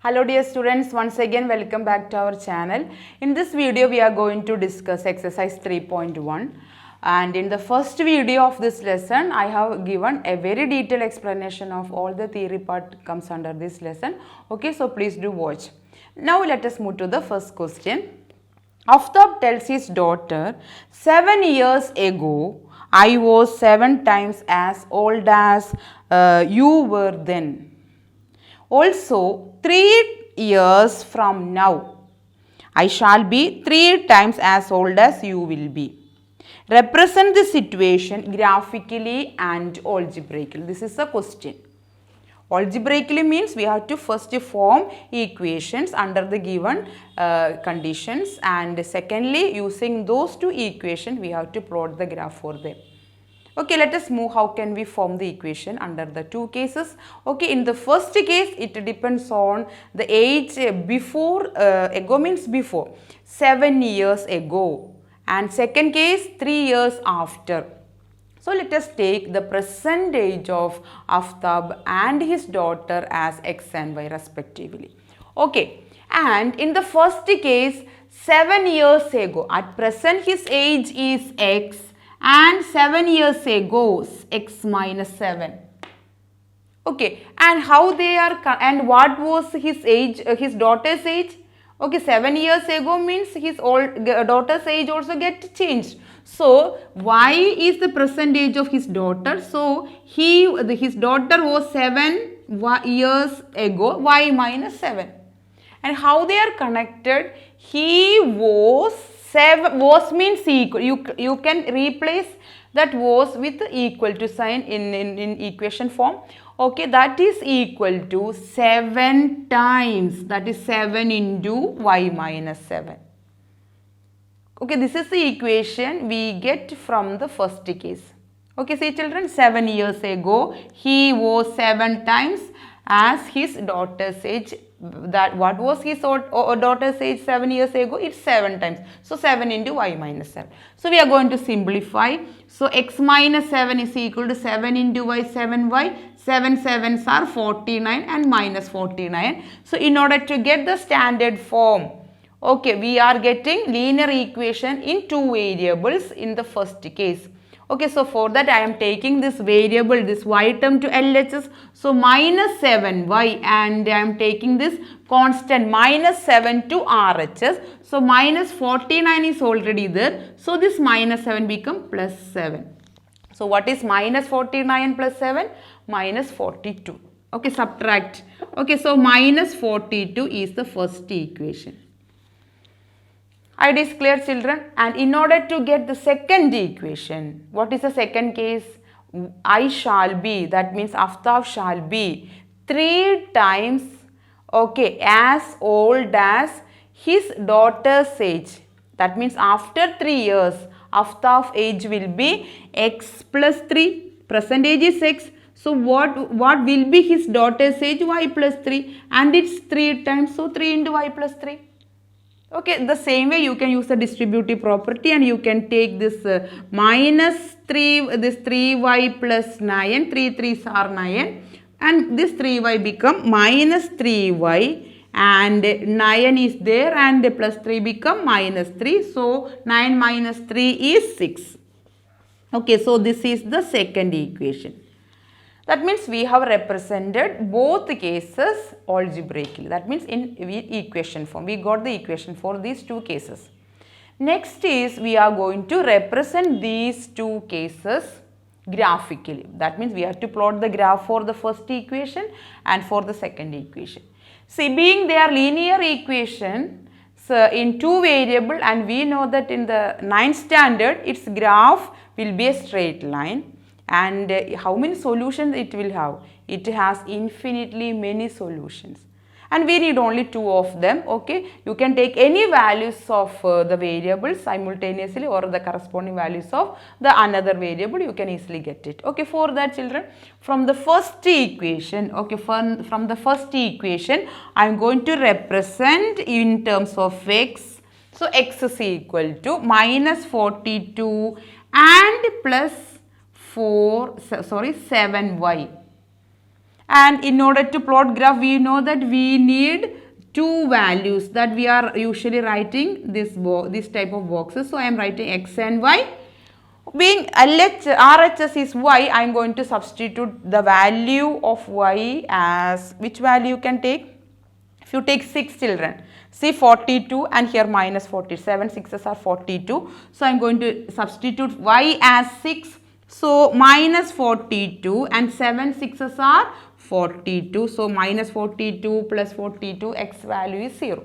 Hello dear students, once again welcome back to our channel. In this video we are going to discuss exercise 3.1, and in the first video of this lesson I have given a very detailed explanation of all the theory part comes under this lesson. Okay, so please do watch. Now let us move to the first question. Aftab tells his daughter, 7 years ago I was 7 times as old as you were then. Also, 3 years from now, I shall be 3 times as old as you will be. Represent the situation graphically and algebraically. This is a question. Algebraically means we have to first form equations under the given conditions, and secondly, using those two equations, we have to plot the graph for them. Okay, let us move how can we form the equation under the two cases. Okay, in the first case, it depends on the age before, ago means before, 7 years ago, and second case 3 years after. So let us take the present age of Aftab and his daughter as x and y respectively. Okay, and in the first case, 7 years ago, at present his age is x, and 7 years ago x minus 7. Okay, and how they are, and what was his age, his daughter's age? Okay, 7 years ago means his daughter's age also get changed. So y is the present age of his daughter. So his daughter was 7 years ago, y minus 7. And how they are connected? He was 7, was means equal. You can replace that was with equal to sign in equation form. Okay, that is equal to 7 times, that is 7 into y minus 7. Okay, this is the equation we get from the first case. Okay, see children, 7 years ago he was 7 times as his daughter's age. That what was his daughter's age 7 years ago? It's 7 times. So 7 into y minus 7. So we are going to simplify. So x minus 7 is equal to 7 into y, 7y. 7 7s are 49 and minus 49. So in order to get the standard form, okay, we are getting linear equation in two variables in the first case. Okay, so for that I am taking this variable, this y term to LHS. So minus 7y, and I am taking this constant minus 7 to RHS. So minus 49 is already there. So this minus 7 become plus 7. So what is minus 49 plus 7? Minus 42. Okay, subtract. Okay, so minus 42 is the first equation. It is clear children, and in order to get the second equation, what is the second case? I shall be, that means Aftab shall be 3 times, okay, as old as his daughter's age. That means after 3 years, Aftab's age will be x plus 3, present age is x. So what will be his daughter's age? Y plus 3, and it's 3 times, so 3 into y plus 3. Okay, the same way you can use the distributive property, and you can take this minus 3, this 3y plus 9, 3 3s are 9, and this 3y become minus 3y, and 9 is there, and plus 3 become minus 3. So 9 minus 3 is 6. Okay, so this is the second equation. That means we have represented both cases algebraically. That means in equation form. We got the equation for these two cases. Next is we are going to represent these two cases graphically. That means we have to plot the graph for the first equation and for the second equation. See, being they are linear equation, so in two variable, and we know that in the 9th standard its graph will be a straight line. And how many solutions it will have? It has infinitely many solutions, and we need only 2 of them. Okay, you can take any values of the variables simultaneously, or the corresponding values of the another variable, you can easily get it. Okay, for that children, from the first equation, okay, from the first equation I am going to represent in terms of x. So x is equal to minus 42 and plus 7y, And in order to plot graph, we know that we need two values that we are usually writing this type of boxes. So I am writing x and y. Being RHS is y, I am going to substitute the value of y as, which value you can take? If you take 6 children, see 42 and here minus 47, 6's are 42. So I am going to substitute y as 6. So minus 42 and 7 6's are 42. So minus 42 plus 42, x value is 0.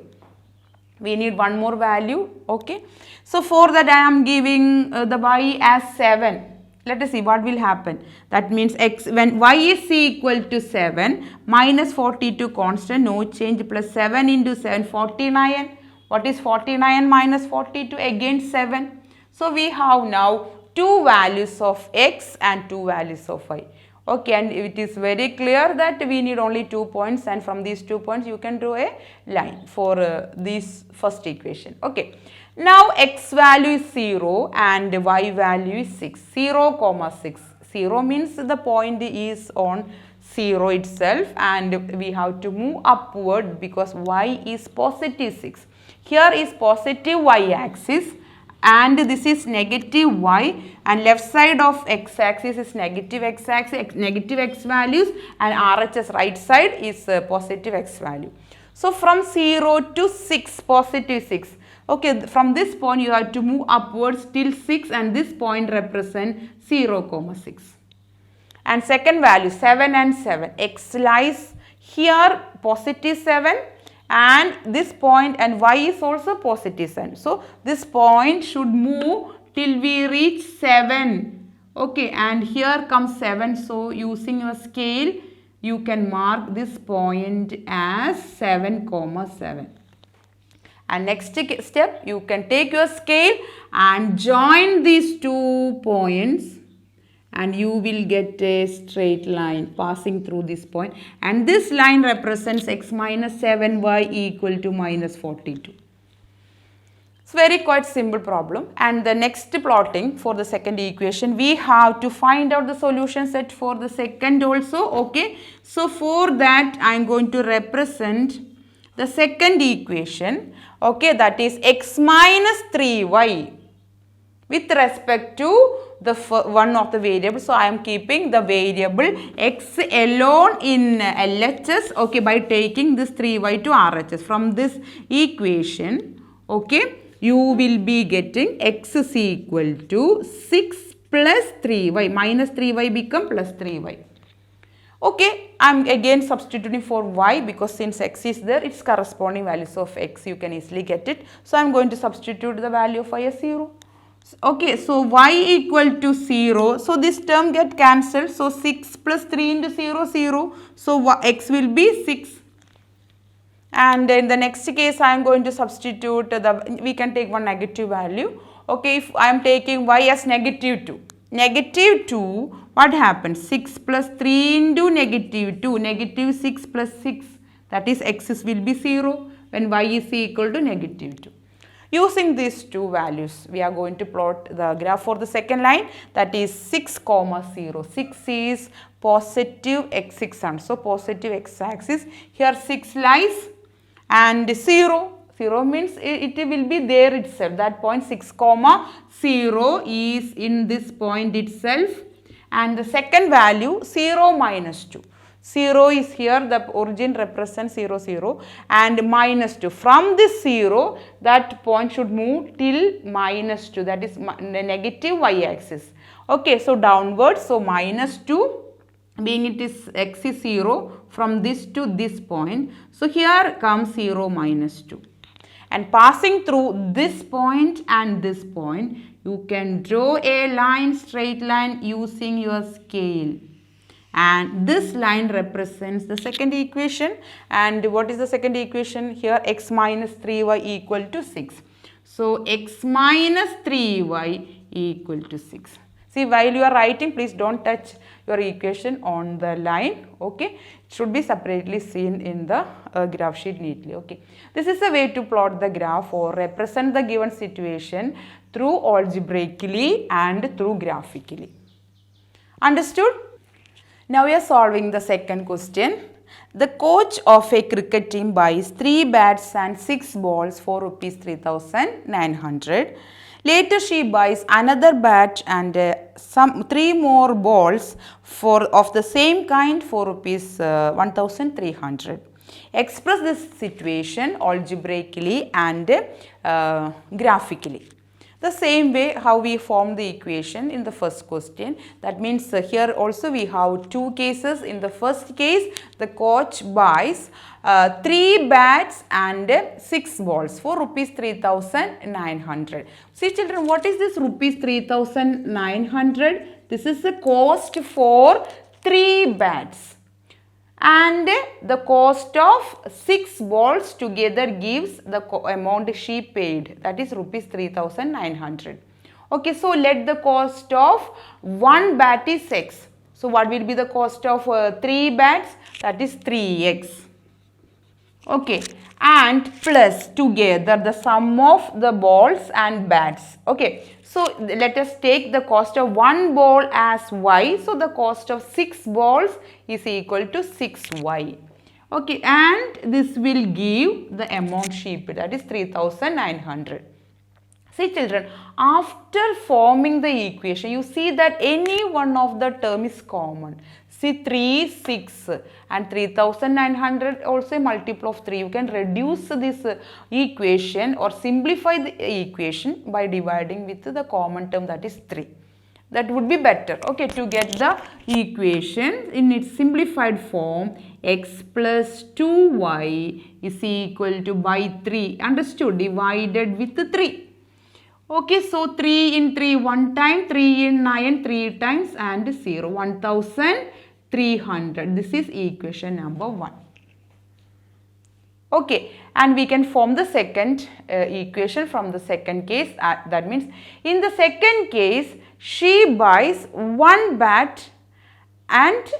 We need one more value, okay. So for that I am giving the y as 7. Let us see what will happen. That means x, when y is equal to 7, minus 42 constant, no change, plus 7 into 7, 49. What is 49 minus 42? Again 7. So we have now two values of x and two values of y. Okay, and it is very clear that we need only 2 points, and from these 2 points you can draw a line for this first equation. Okay, now x value is 0 and y value is 6. 0 comma 6. 0 means the point is on 0 itself, and we have to move upward because y is positive 6. Here is positive y axis, and this is negative y, and left side of x axis is negative x axis, negative x values, and RHS right side is positive x value. So from 0 to 6, positive 6. Okay, from this point you have to move upwards till 6, and this point represent 0 comma 6. And second value 7 and 7, x lies here positive 7, and this point, and y is also positive 7. So this point should move till we reach 7. Okay, and here comes 7. So using your scale, you can mark this point as 7 comma 7. And next step, you can take your scale and join these 2 points, and you will get a straight line passing through this point, and this line represents x minus 7y equal to minus 42. It's very quite simple problem. And the next plotting for the second equation, we have to find out the solution set for the second also. Okay, so for that I am going to represent the second equation, okay, that is x minus 3y with respect to the one of the variables. So I am keeping the variable x alone in LHS, okay, by taking this 3y to RHS. From this equation, okay, you will be getting x is equal to 6 plus 3y, minus 3y become plus 3y. Okay, I am again substituting for y because since x is there, its corresponding values of x, you can easily get it. So I am going to substitute the value of y as 0. Okay, so y equal to 0. So this term get cancelled. So 6 plus 3 into 0, 0. So x will be 6. And in the next case, I am going to substitute we can take one negative value. Okay, if I am taking y as negative 2. Negative 2, what happens? 6 plus 3 into negative 2. Negative 6 plus 6. That is x will be 0 when y is equal to negative 2. Using these two values, we are going to plot the graph for the second line, that is 6 comma 0. 6 is positive x6, so positive x-axis. Here 6 lies, and 0. 0 means it will be there itself. That point 6 comma 0 is in this point itself. And the second value 0 minus 2. 0 is here, the origin represents 0, 0, and minus 2. From this 0, that point should move till minus 2, that is the negative y-axis. Okay, so downwards, so minus 2, being it is x is 0, from this to this point. So here comes 0 minus 2. And passing through this point and this point, you can draw a line, straight line using your scale. And this line represents the second equation. And what is the second equation? Here x minus 3y equal to 6. So x minus 3y equal to 6. See, while you are writing, please don't touch your equation on the line. Okay, it should be separately seen in the graph sheet neatly. Okay, this is a way to plot the graph or represent the given situation through algebraically and through graphically. Understood? Now we are solving the second question. The coach of a cricket team buys 3 bats and 6 balls for rupees 3,900. Later she buys another bat and some 3 more balls of the same kind for rupees 1,300. Express this situation algebraically and graphically. The same way how we form the equation in the first question. That means here also we have 2 cases. In the first case, the coach buys 3 bats and 6 balls for rupees 3,900. See children, what is this rupees 3,900? This is the cost for 3 bats. And the cost of 6 balls together gives the amount she paid, that is rupees 3,900. Okay, so let the cost of 1 bat is x. So what will be the cost of 3 bats? That is 3x. Okay, and plus together the sum of the balls and bats. Okay, so let us take the cost of 1 ball as y. So the cost of 6 balls is equal to 6y. Okay, and this will give the amount she paid, that is 3,900. See children, after forming the equation, you see that any one of the term is common. See 3, 6 and 3,900 also a multiple of 3. You can reduce this equation or simplify the equation by dividing with the common term, that is 3. That would be better. Okay, to get the equation in its simplified form, x plus 2y is equal to by 3. Understood? Divided with 3. Okay, so 3 in 3 1 time, 3 in 9 3 times and 0, 1,300. This is equation number 1. Okay, and we can form the second equation from the second case. That means in the second case, she buys 1 bat and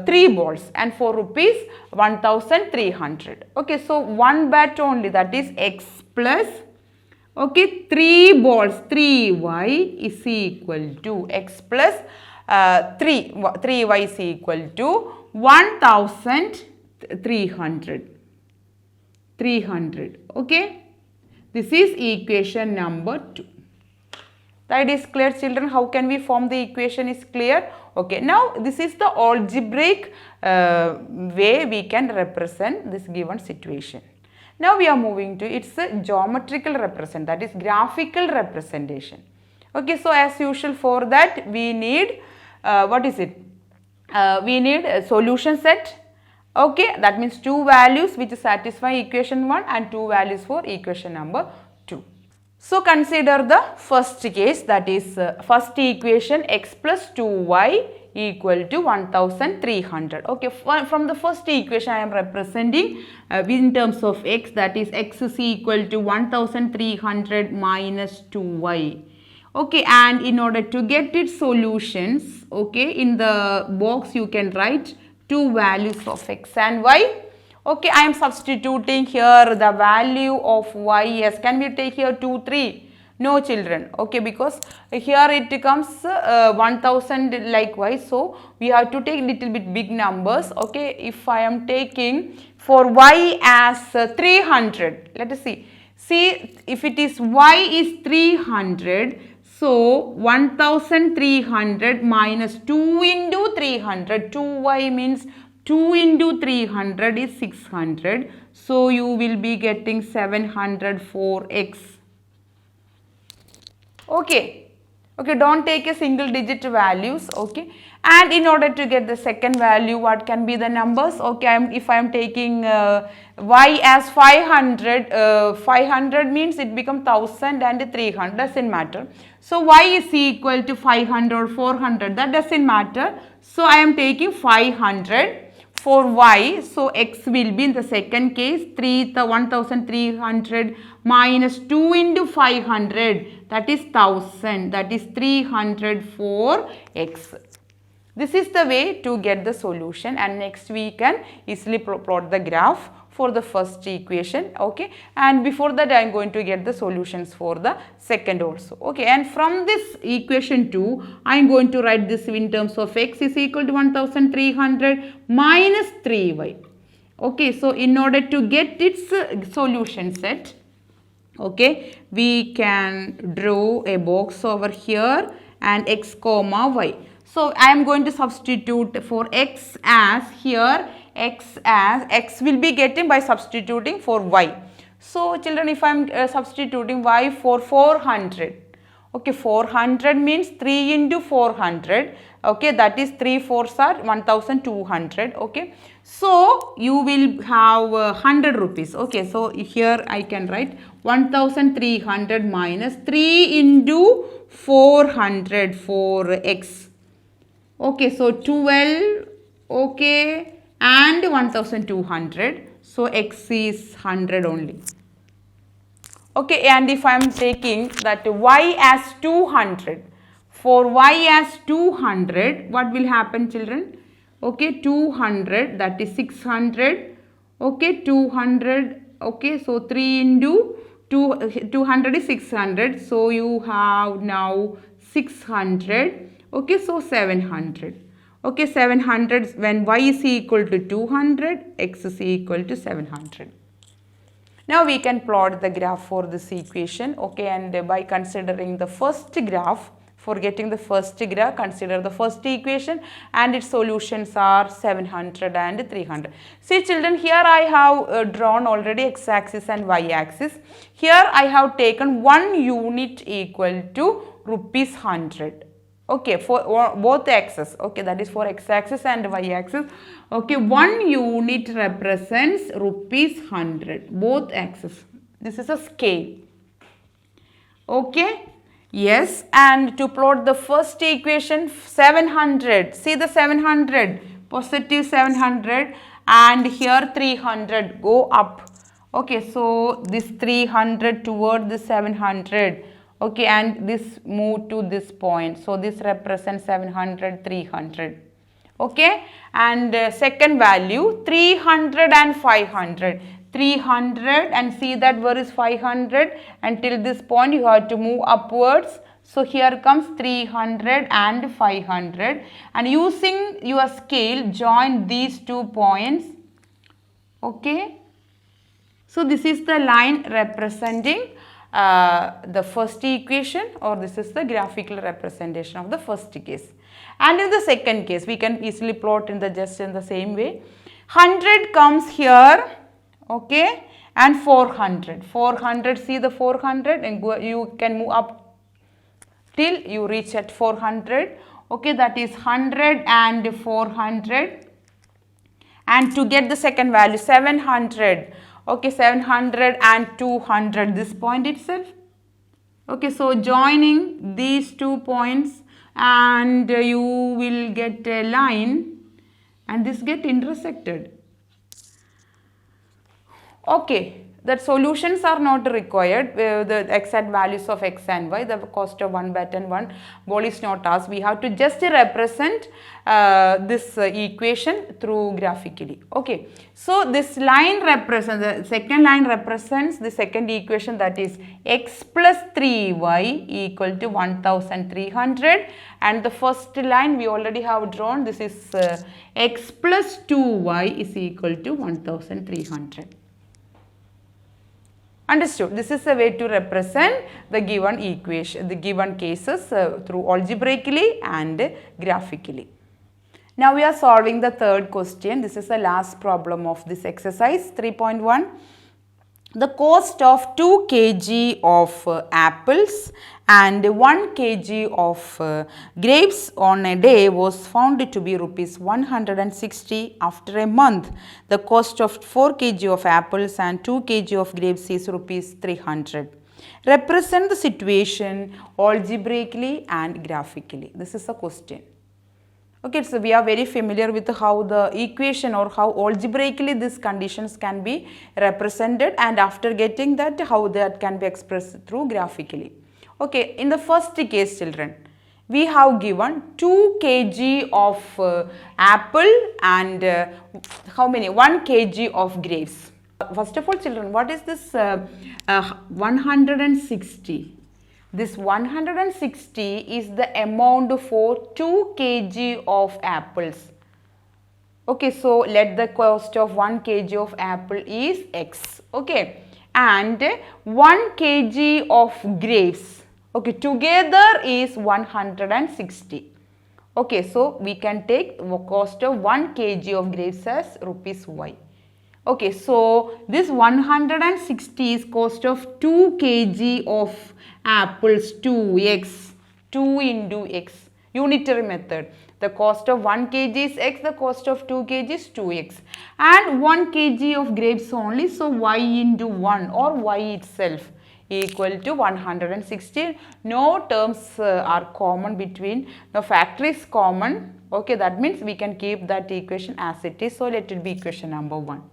3 balls and for rupees 1,300. Okay, so 1 bat only, that is x plus, okay, 3 balls, 3y is equal to x plus 3y is equal to 1,300. 300. Okay, this is equation number 2. That is clear children. How can we form the equation is clear. Okay, now this is the algebraic way we can represent this given situation. Now we are moving to its geometrical representation, that is graphical representation. Okay, so as usual for that we need we need a solution set. Okay, that means 2 values which satisfy equation 1 and 2 values for equation number 2. So consider the first case, that is first equation x plus 2y equal to 1,300. Okay, from the first equation I am representing in terms of x, that is x is equal to 1,300 minus 2y. Okay, and in order to get its solutions, okay, in the box you can write 2 values of x and y. Okay, I am substituting here the value of y as, can we take here 2, 3? No children, okay, because here it comes 1,000 likewise, so we have to take little bit big numbers. Okay, if I am taking for y as 300, let us see. See, if it is y is 300, so 1,300 minus 2 into 300, 2y means 2 into 300 is 600. So you will be getting 700 for x. Okay, okay, don't take a single digit values. Okay, and in order to get the second value, what can be the numbers? Okay, if I am taking y as 500, 500 means it becomes 1,000 and 300, doesn't matter. So y is equal to 500 or 400, that doesn't matter. So I am taking 500 for y. So x will be in the second case 1,300 minus 2 into 500, that is 1,000, that is 300 for x. This is the way to get the solution, and next we can easily plot the graph for the first equation, okay, and before that I am going to get the solutions for the second also, okay. And from this equation 2 I am going to write this in terms of x is equal to 1300 minus 3y, okay. So in order to get its solution set, okay, we can draw a box over here and x comma y. So I am going to substitute for x as here, x will be getting by substituting for y. So children, if I am substituting y for 400, okay, 400 means 3 into 400, okay, that is 3 4s are 1200, okay. So you will have 100 rupees, okay. So here I can write 1300 minus 3 into 400 for x, okay. So 12, okay, and 1200, so x is 100 only, okay. And if I am taking that y as 200, for y as 200, what will happen children? Okay, 200, that is 600, okay, 200, okay. So 3 into 200 is 600, so you have now 600, okay. So 700, okay, 700 when y is equal to 200, x is equal to 700. Now we can plot the graph for this equation, okay, and by considering the first graph, for getting the first graph, consider the first equation and its solutions are 700 and 300. See children, here I have drawn already x-axis and y-axis. Here I have taken 1 unit equal to rupees 100. Okay, for both axes, okay, that is for x-axis and y-axis, okay. 1 unit represents rupees 100, both axes. This is a scale, okay. Yes, and to plot the first equation 700, see the 700, positive 700, and here 300, go up, okay. So this 300 toward the 700, okay, and this move to this point, so this represents 700, 300, okay. And second value 300 and 500, 300, and see that where is 500, until this point you have to move upwards. So here comes 300 and 500, and using your scale join these 2 points, okay. So this is the line representing the first equation, or this is the graphical representation of the first case. And in the second case we can easily plot in the same way. 100 comes here, okay, and 400, see the 400, and you can move up till you reach at 400, okay, that is 100 and 400. And to get the second value 700, okay, 700 and 200, this point itself, okay. So joining these 2 points and you will get a line and this get intersected, okay. That solutions are not required, the exact values of x and y, the cost of 1 bat and 1 ball is not asked. We have to just represent this equation through graphically, okay. So this line represents, the second line represents the second equation, that is x plus 3y equal to 1300, and the first line we already have drawn, this is x plus 2y is equal to 1300. Understood? This is a way to represent the given equation, the given cases through algebraically and graphically. Now we are solving the third question. This is the last problem of this exercise 3.1. The cost of 2 kg of apples and 1 kg of grapes on a day was found to be rupees 160 after a month. The cost of 4 kg of apples and 2 kg of grapes is rupees 300. Represent the situation algebraically and graphically. This is a question. Okay, so we are very familiar with how the equation or how algebraically these conditions can be represented, and after getting that, how that can be expressed through graphically. Okay, in the first case children, we have given 2 kg of apple and how many? 1 kg of grapes. First of all, children, what is this 160? This 160 is the amount for 2 kg of apples. Okay, so let the cost of 1 kg of apple is X. Okay, and 1 kg of grapes, okay, together is 160. Okay, so we can take the cost of 1 kg of grapes as rupees Y. Okay, so this 160 is cost of 2 kg of apples, 2x, 2 into x, unitary method. The cost of 1 kg is x, the cost of 2 kg is 2x. And 1 kg of grapes only, so y into 1 or y itself equal to 160. No terms are common between, no factor is common. Okay, that means we can keep that equation as it is. So let it be equation number 1.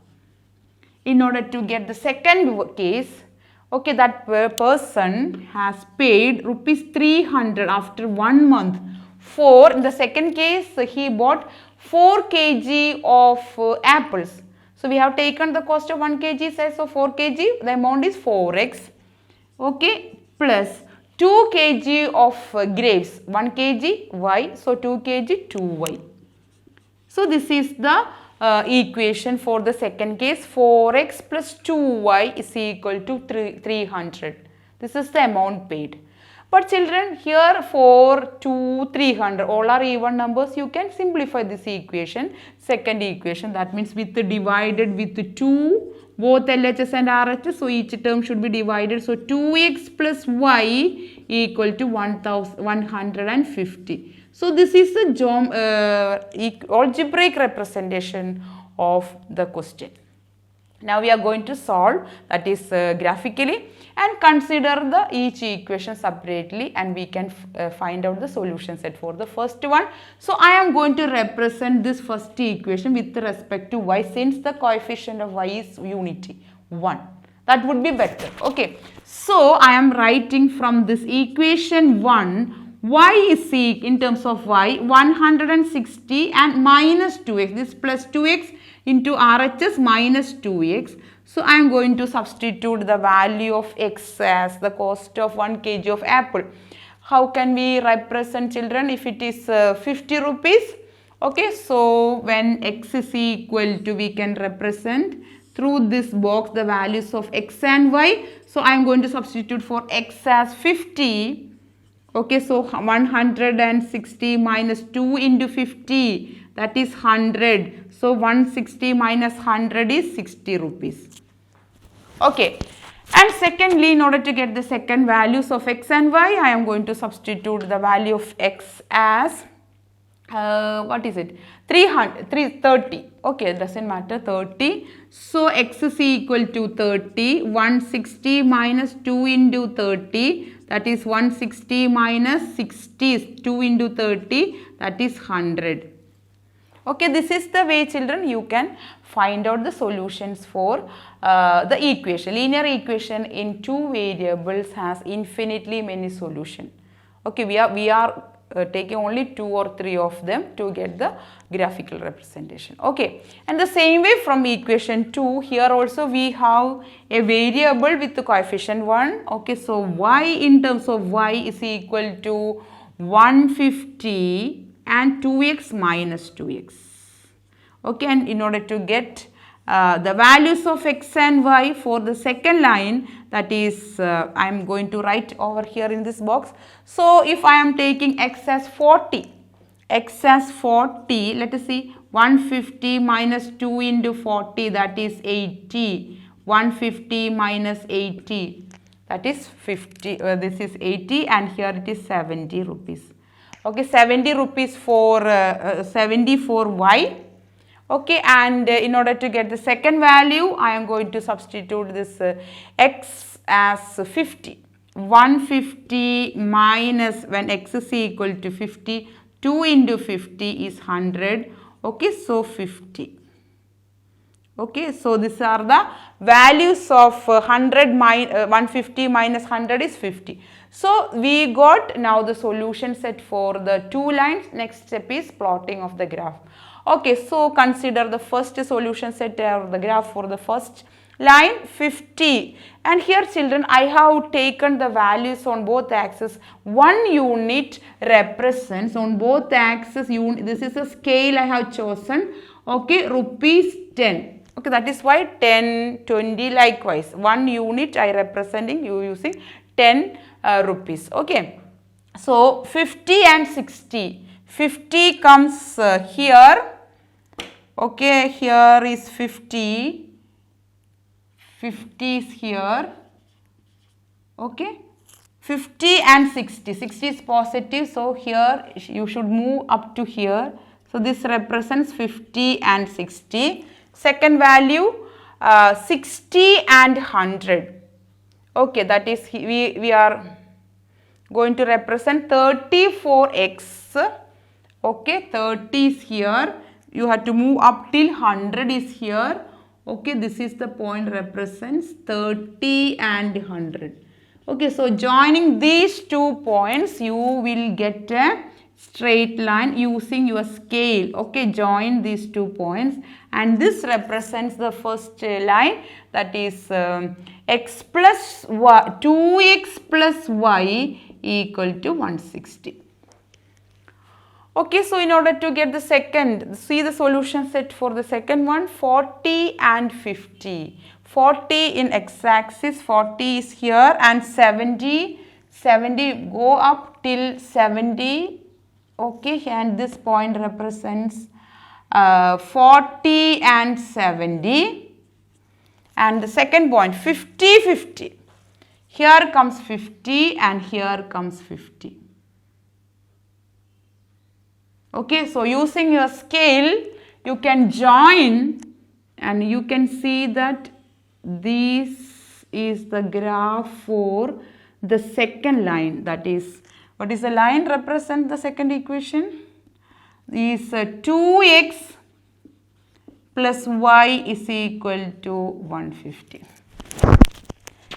In order to get the second case, okay, that person has paid rupees 300 after 1 month for, in the second case, he bought 4 kg of apples. So we have taken the cost of 1 kg size of 4 kg, the amount is 4x, okay, plus 2 kg of grapes, 1 kg y, so 2 kg 2y. So this is the equation for the second case. 4x plus 2y is equal to 300. This is the amount paid. But children, here 4, 2, 300 all are even numbers. You can simplify this equation. Second equation, that means with divided with 2, both LHS and RHS. So each term should be divided. So 2x plus y equal to 150. So this is the algebraic representation of the question. Now we are going to solve, that is graphically, and consider each equation separately, and we can find out the solution set for the first one. So I am going to represent this first equation with respect to y, since the coefficient of y is unity 1. That would be better. Okay. So I am writing from this equation 1. Y is in terms of y 160 and minus 2x, this plus 2x into RHS minus 2x. So I am going to substitute the value of x as the cost of 1 kg of apple. How can we represent, children, if it is 50 rupees? Okay, so when x is equal to, we can represent through this box the values of x and y. So I am going to substitute for x as 50. Okay, so 160 minus 2 into 50, that is 100. So 160 minus 100 is 60 rupees. Okay, and secondly, in order to get the second values of x and y, I am going to substitute the value of x as what is it, 30. Okay, it doesn't matter, 30. So x is equal to 30. 160 minus 2 into 30, that is 160 minus 60 is 2 into 30, that is 100. Okay, this is the way, children, you can find out the solutions for the equation. Linear equation in 2 variables has infinitely many solutions. Okay, we are taking only 2 or 3 of them to get the graphical representation. Okay, and the same way from equation 2, here also we have a variable with the coefficient 1. Okay, so y in terms of y is equal to 150 and 2x minus 2x. Okay, and in order to get the values of x and y for the second line, that is I am going to write over here in this box. So if I am taking x as 40, let us see, 150 minus 2 into 40, that is 80. 150 minus 80, that is 50. This is 80 and here it is 70 rupees. Okay, 70 rupees for 70 for y. Okay, and in order to get the second value, I am going to substitute this x as 50. 150 minus, when x is equal to 50, 2 into 50 is 100. Okay, so 50. Okay, so these are the values of 150 minus 100 is 50. So we got now the solution set for the 2 lines. Next step is plotting of the graph. Okay, so consider the first solution set or the graph for the first line 50, and here children I have taken the values on both axes. 1 unit represents on both axes, this is a scale I have chosen, okay, rupees 10. Okay, that is why 10, 20 likewise. 1 unit I representing you using 10 rupees. Okay. So 50 and 60. 50 comes here. Okay, here is 50. 50 is here. Okay. 50 and 60. 60 is positive. So here you should move up to here. So this represents 50 and 60. Second value 60 and 100. Okay, that is we are going to represent 34x. Okay, 30 is here. You have to move up till 100 is here. Okay, this is the point represents 30 and 100. Okay, so joining these 2 points, you will get a straight line using your scale. Okay, join these 2 points, and this represents the first line, that is x plus y, 2x plus y equal to 160. Okay, so in order to get the second, see the solution set for the second one, 40 and 50. 40 in x-axis, 40 is here, and 70 go up till 70. Okay, and this point represents 40 and 70. And the second point, 50, 50. Here comes 50 and here comes 50. Okay, so using your scale, you can join, and you can see that this is the graph for the second line. That is, what is the line represent the second equation? Is 2x plus y is equal to 150.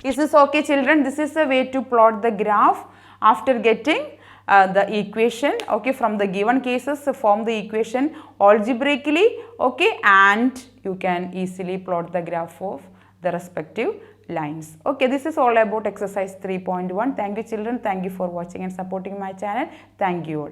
Is this okay, children? This is a way to plot the graph after getting the equation. Okay, from the given cases, form the equation algebraically. Okay, and you can easily plot the graph of the respective lines. Okay, this is all about exercise 3.1. Thank you, children. Thank you for watching and supporting my channel. Thank you all.